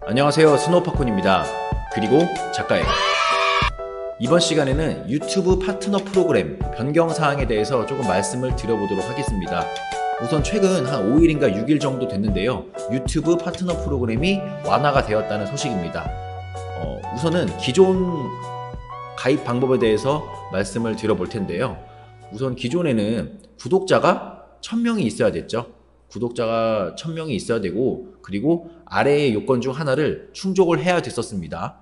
안녕하세요, 스노우팝콘입니다. 그리고 작가예요. 이번 시간에는 유튜브 파트너 프로그램 변경사항에 대해서 조금 말씀을 드려보도록 하겠습니다. 우선 최근 한 5일인가 6일 정도 됐는데요, 유튜브 파트너 프로그램이 완화가 되었다는 소식입니다. 우선은 기존 가입 방법에 대해서 말씀을 드려볼 텐데요. 우선 기존에는 구독자가 1000명이 있어야 됐죠. 구독자가 1000명이 있어야 되고, 그리고 아래의 요건 중 하나를 충족을 해야 됐었습니다.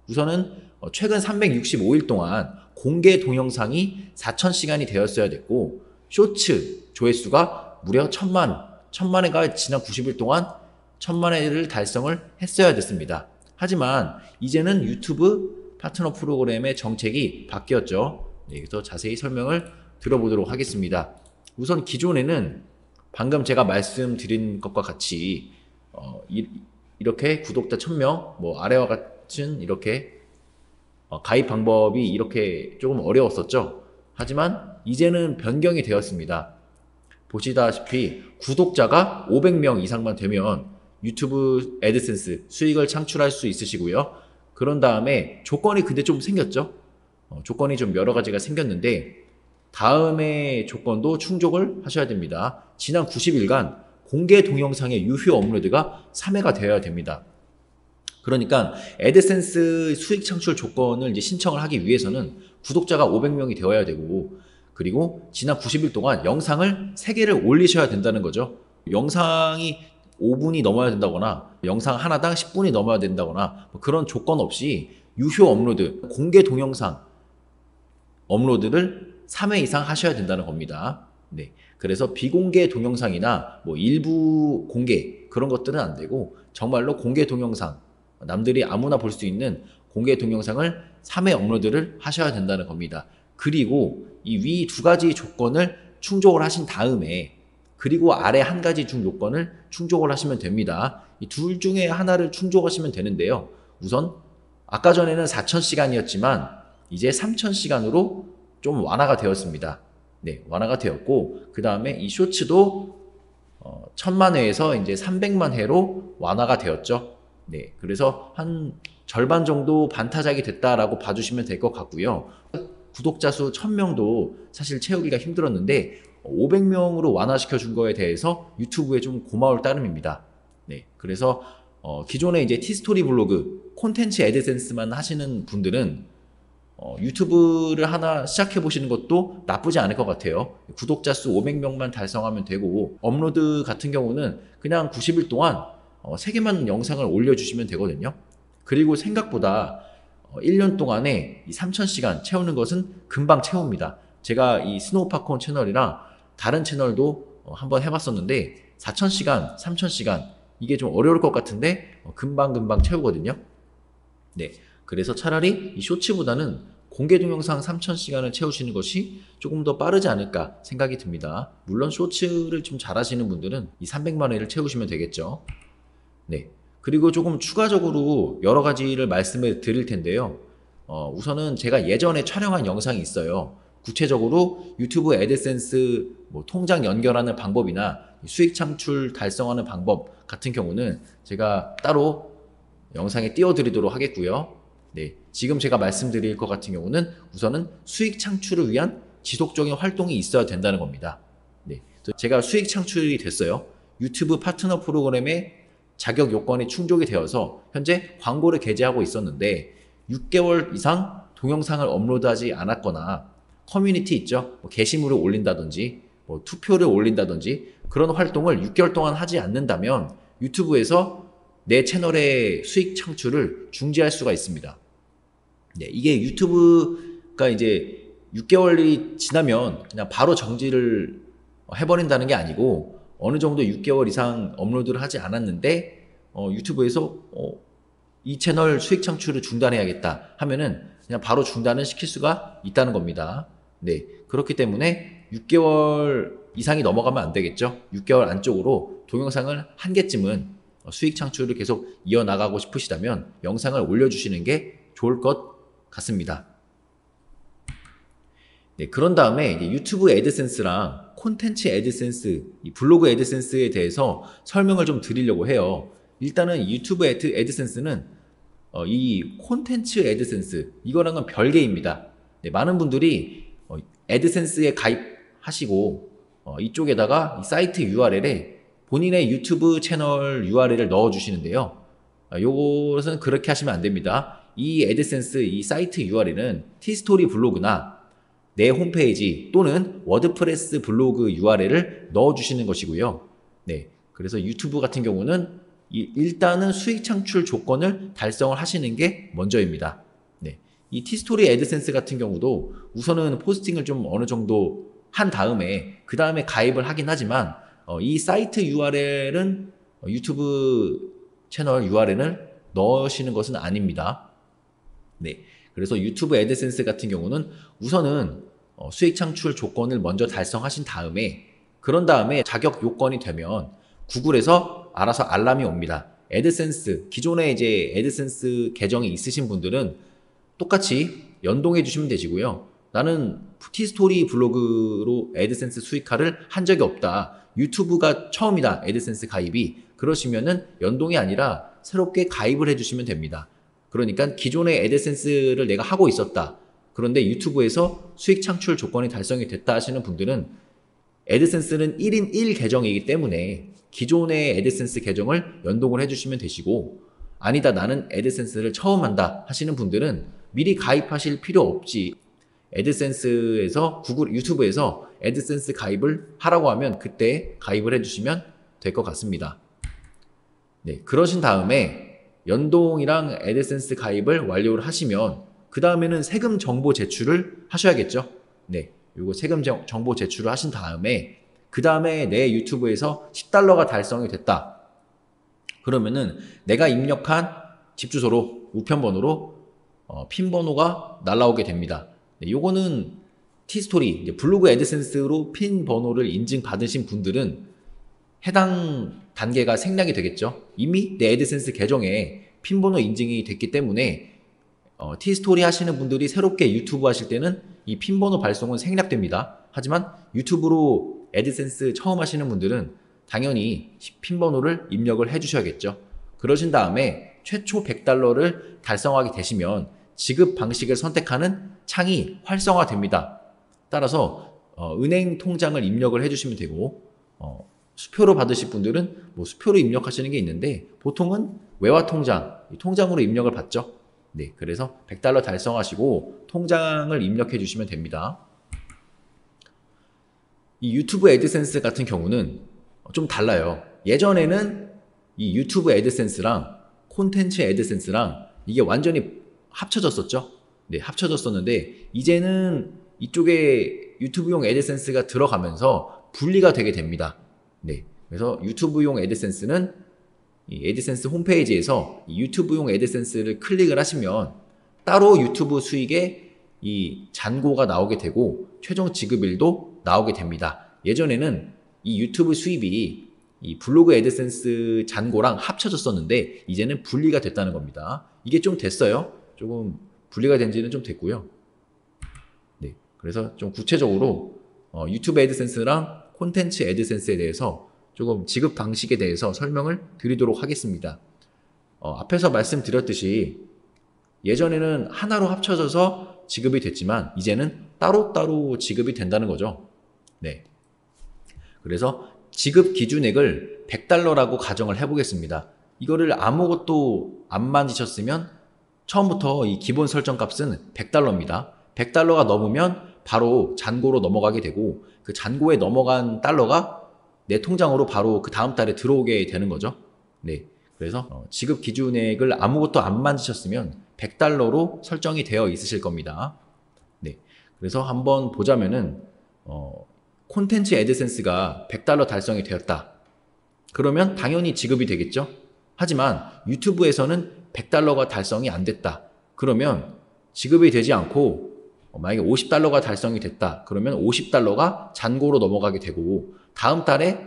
우선은 최근 365일 동안 공개 동영상이 4000시간이 되었어야 됐고, 쇼츠 조회수가 무려 1000만회가 지난 90일 동안 1000만회를 달성을 했어야 됐습니다. 하지만 이제는 유튜브 파트너 프로그램의 정책이 바뀌었죠. 네, 그래서 자세히 설명을 들어보도록 하겠습니다. 우선 기존에는 방금 제가 말씀드린 것과 같이 이렇게 구독자 1000명, 아래와 같은 이렇게 가입 방법이 이렇게 조금 어려웠었죠. 하지만 이제는 변경이 되었습니다. 보시다시피 구독자가 500명 이상만 되면 유튜브 애드센스 수익을 창출할 수 있으시고요. 그런 다음에 조건이 근데 좀 생겼죠. 조건이 좀 여러 가지가 생겼는데, 다음의 조건도 충족을 하셔야 됩니다. 지난 90일간 공개 동영상의 유효 업로드가 3회가 되어야 됩니다. 그러니까 애드센스 수익 창출 조건을 이제 신청을 하기 위해서는 구독자가 500명이 되어야 되고, 그리고 지난 90일 동안 영상을 3개를 올리셔야 된다는 거죠. 영상이 5분이 넘어야 된다거나 영상 하나당 10분이 넘어야 된다거나 그런 조건 없이 유효 업로드, 공개 동영상 업로드를 3회 이상 하셔야 된다는 겁니다. 네, 그래서 비공개 동영상이나 일부 공개 그런 것들은 안 되고, 정말로 공개 동영상, 남들이 아무나 볼 수 있는 공개 동영상을 3회 업로드를 하셔야 된다는 겁니다. 그리고 이 위 두 가지 조건을 충족을 하신 다음에, 그리고 아래 한 가지 중 요건을 충족을 하시면 됩니다. 이 둘 중에 하나를 충족하시면 되는데요. 우선 아까 전에는 4000시간이었지만 이제 3000시간으로 좀 완화가 되었습니다. 네, 완화가 되었고, 그 다음에 이 쇼츠도 1000만회에서 이제 300만회로 완화가 되었죠. 네, 그래서 한 절반 정도 반타작이 됐다라고 봐주시면 될 것 같고요. 구독자 수 1000명도 사실 채우기가 힘들었는데 500명으로 완화시켜 준 거에 대해서 유튜브에 좀 고마울 따름입니다. 네, 그래서 기존에 이제 티스토리 블로그, 콘텐츠 애드센스만 하시는 분들은 유튜브를 하나 시작해 보시는 것도 나쁘지 않을 것 같아요. 구독자 수 500명만 달성하면 되고, 업로드 같은 경우는 그냥 90일 동안 3개만 영상을 올려주시면 되거든요. 그리고 생각보다 1년 동안에 이 3000시간 채우는 것은 금방 채웁니다. 제가 이 스노우팝콘 채널이랑 다른 채널도 한번 해봤었는데 4000시간, 3000시간 이게 좀 어려울 것 같은데 금방 채우거든요. 네, 그래서 차라리 이 쇼츠보다는 공개 동영상 3000시간을 채우시는 것이 조금 더 빠르지 않을까 생각이 듭니다. 물론 쇼츠를 좀 잘하시는 분들은 이 300만회를 채우시면 되겠죠. 네, 그리고 조금 추가적으로 여러 가지를 말씀을 드릴 텐데요. 우선은 제가 예전에 촬영한 영상이 있어요. 구체적으로 유튜브 애드센스 통장 연결하는 방법이나 수익 창출 달성하는 방법 같은 경우는 제가 따로 영상에 띄워드리도록 하겠고요. 네, 지금 제가 말씀드릴 것 같은 경우는 우선은 수익 창출을 위한 지속적인 활동이 있어야 된다는 겁니다. 네, 제가 수익 창출이 됐어요. 유튜브 파트너 프로그램의 자격 요건이 충족이 되어서 현재 광고를 게재하고 있었는데 6개월 이상 동영상을 업로드하지 않았거나, 커뮤니티 있죠? 게시물을 올린다든지 투표를 올린다든지 그런 활동을 6개월 동안 하지 않는다면 유튜브에서 내 채널의 수익 창출을 중지할 수가 있습니다. 네, 이게 유튜브가 이제 6개월이 지나면 그냥 바로 정지를 해버린다는 게 아니고, 어느 정도 6개월 이상 업로드를 하지 않았는데 유튜브에서 이 채널 수익 창출을 중단해야겠다 하면은 그냥 바로 중단을 시킬 수가 있다는 겁니다. 네, 그렇기 때문에 6개월 이상이 넘어가면 안 되겠죠. 6개월 안쪽으로 동영상을 한 개쯤은 수익 창출을 계속 이어나가고 싶으시다면 영상을 올려주시는 게 좋을 것 같습니다. 네, 그런 다음에 이제 유튜브 애드센스랑 콘텐츠 애드센스, 이 블로그 애드센스에 대해서 설명을 좀 드리려고 해요. 일단은 유튜브 애드센스는 이 콘텐츠 애드센스 이거랑은 별개입니다. 네, 많은 분들이 애드센스에 가입하시고 이쪽에다가 이 사이트 URL에 본인의 유튜브 채널 URL을 넣어 주시는데요. 요것은 그렇게 하시면 안 됩니다. 이 애드센스 이 사이트 URL은 티스토리 블로그나 내 홈페이지 또는 워드프레스 블로그 URL을 넣어 주시는 것이고요. 네, 그래서 유튜브 같은 경우는 일단은 수익 창출 조건을 달성을 하시는 게 먼저입니다. 네, 이 티스토리 애드센스 같은 경우도 우선은 포스팅을 좀 어느 정도 한 다음에 그 다음에 가입을 하긴 하지만 이 사이트 URL은 유튜브 채널 URL을 넣으시는 것은 아닙니다. 네, 그래서 유튜브 애드센스 같은 경우는 우선은 수익 창출 조건을 먼저 달성하신 다음에 그런 다음에 자격 요건이 되면 구글에서 알아서 알람이 옵니다. 애드센스, 기존에 이제 애드센스 계정이 있으신 분들은 똑같이 연동해 주시면 되시고요. 나는 티스토리 블로그로 애드센스 수익화를 한 적이 없다. 유튜브가 처음이다. 애드센스 가입이. 그러시면은 연동이 아니라 새롭게 가입을 해 주시면 됩니다. 그러니까 기존의 애드센스를 내가 하고 있었다. 그런데 유튜브에서 수익 창출 조건이 달성이 됐다 하시는 분들은 애드센스는 1인 1 계정이기 때문에 기존의 애드센스 계정을 연동을 해주시면 되시고 아니다 나는 애드센스를 처음 한다 하시는 분들은 미리 가입하실 필요 없이 애드센스에서 유튜브에서 애드센스 가입을 하라고 하면 그때 가입을 해주시면 될 것 같습니다. 네, 그러신 다음에 연동이랑 애드센스 가입을 완료를 하시면 그 다음에는 세금 정보 제출을 하셔야겠죠. 네, 요거 세금 정보 제출을 하신 다음에 그 다음에 내 유튜브에서 $10가 달성이 됐다. 그러면은 내가 입력한 집 주소로 우편번호로 핀 번호가 날라오게 됩니다. 네, 요거는 티스토리 블로그 애드센스로 핀 번호를 인증받으신 분들은 해당 단계가 생략이 되겠죠. 이미 내 애드센스 계정에 핀 번호 인증이 됐기 때문에 티스토리 하시는 분들이 새롭게 유튜브 하실 때는 이 핀 번호 발송은 생략됩니다. 하지만 유튜브로 애드센스 처음 하시는 분들은 당연히 핀 번호를 입력을 해 주셔야겠죠. 그러신 다음에 최초 $100를 달성하게 되시면 지급 방식을 선택하는 창이 활성화됩니다. 따라서 은행 통장을 입력을 해 주시면 되고 수표로 받으실 분들은 뭐 수표로 입력하시는 게 있는데 보통은 외화 통장, 통장으로 입력을 받죠. 네, 그래서 $100 달성하시고 통장을 입력해 주시면 됩니다. 이 유튜브 애드센스 같은 경우는 좀 달라요. 예전에는 이 유튜브 애드센스랑 콘텐츠 애드센스랑 이게 완전히 합쳐졌었죠. 네, 합쳐졌었는데 이제는 이쪽에 유튜브용 애드센스가 들어가면서 분리가 되게 됩니다. 네, 그래서 유튜브용 애드센스는 이 애드센스 홈페이지에서 이 유튜브용 애드센스를 클릭을 하시면 따로 유튜브 수익의 이 잔고가 나오게 되고 최종 지급일도 나오게 됩니다. 예전에는 이 유튜브 수입이 이 블로그 애드센스 잔고랑 합쳐졌었는데 이제는 분리가 됐다는 겁니다. 이게 좀 됐어요. 조금 분리가 된 지는 좀 됐고요. 네, 그래서 좀 구체적으로 유튜브 애드센스랑 콘텐츠 애드센스에 대해서 조금 지급 방식에 대해서 설명을 드리도록 하겠습니다. 앞에서 말씀드렸듯이 예전에는 하나로 합쳐져서 지급이 됐지만 이제는 따로따로 지급이 된다는 거죠. 네. 그래서 지급 기준액을 $100라고 가정을 해보겠습니다. 이거를 아무것도 안 만지셨으면 처음부터 이 기본 설정 값은 $100입니다. $100가 넘으면 바로 잔고로 넘어가게 되고 그 잔고에 넘어간 달러가 내 통장으로 바로 그 다음 달에 들어오게 되는 거죠. 네. 그래서 지급 기준액을 아무것도 안 만지셨으면 $100로 설정이 되어 있으실 겁니다. 네. 그래서 한번 보자면은 콘텐츠 애드센스가 $100 달성이 되었다. 그러면 당연히 지급이 되겠죠. 하지만 유튜브에서는 $100가 달성이 안 됐다. 그러면 지급이 되지 않고 만약에 $50가 달성이 됐다. 그러면 $50가 잔고로 넘어가게 되고 다음 달에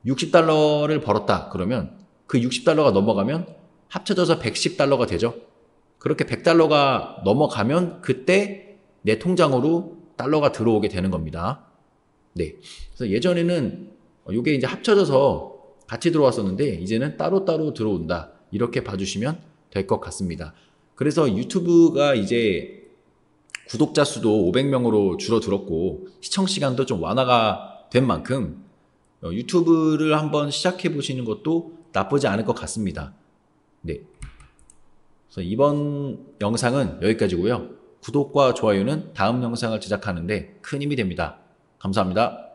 $60를 벌었다. 그러면 그 $60가 넘어가면 합쳐져서 $110가 되죠. 그렇게 $100가 넘어가면 그때 내 통장으로 달러가 들어오게 되는 겁니다. 네. 그래서 예전에는 이게 이제 합쳐져서 같이 들어왔었는데 이제는 따로따로 들어온다. 이렇게 봐주시면 될 것 같습니다. 그래서 유튜브가 이제 구독자 수도 500명으로 줄어들었고 시청 시간도 좀 완화가 된 만큼 유튜브를 한번 시작해 보시는 것도 나쁘지 않을 것 같습니다. 네. 그래서 이번 영상은 여기까지고요. 구독과 좋아요는 다음 영상을 제작하는데 큰 힘이 됩니다. 감사합니다.